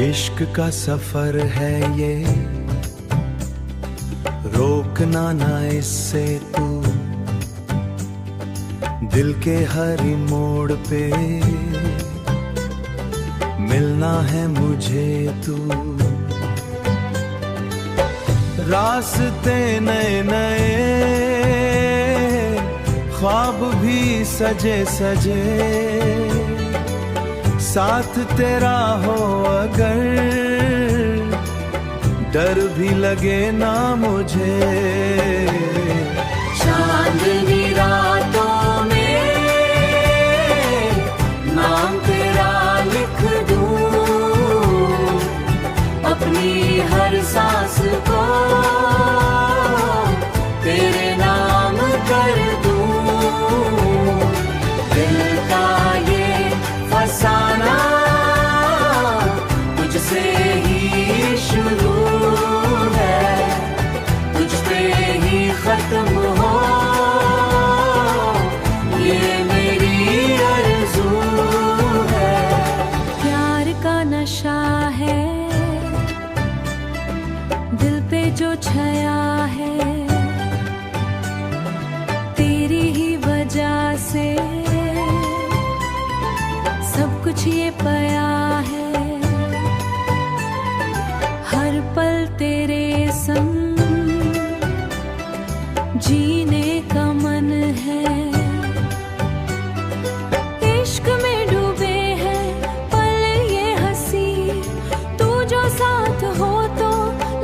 इश्क का सफर है ये, रोकना ना इससे तू, दिल के हर मोड़ पे मिलना है मुझे तू। रास्ते नए नए, ख्वाब भी सजे सजे, साथ तेरा हो अगर, डर भी लगे ना मुझे। चांदनी रातों में नाम तेरा लिख दूं, अपनी हर सांस को तेरे नाम कर दूं। दिल का ये फसाना तुझसे ही शुरू है, तुझ पे ही खत्म हो, ये मेरी आरज़ू है। प्यार का नशा है दिल पे जो छाया है, तेरी ही वजह से सब कुछ ये पाया है। हर पल तेरे संग जीने का मन है, इश्क में डूबे हैं पल ये हंसी, तू जो साथ हो तो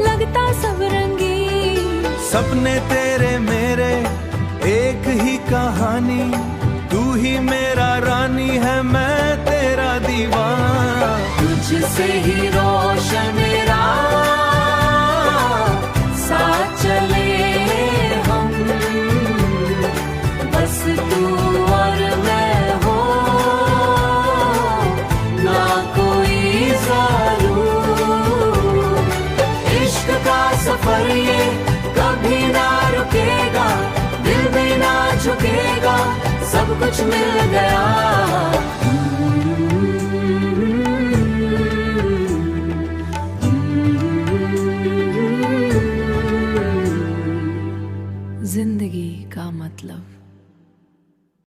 लगता सब रंगी। सपने तेरे मेरे एक ही कहानी, तू ही मेरा रानी है मैं तेरा दीवाना। तुझसे ही रोशन मेरा साथ चले हम, बस तू और मैं हो, ना कोई ज़रूर। इश्क का सफर ये कभी ना रुकेगा, दिल भी ना झुकेगा, सब कुछ मिल गया। जिंदगी का मतलब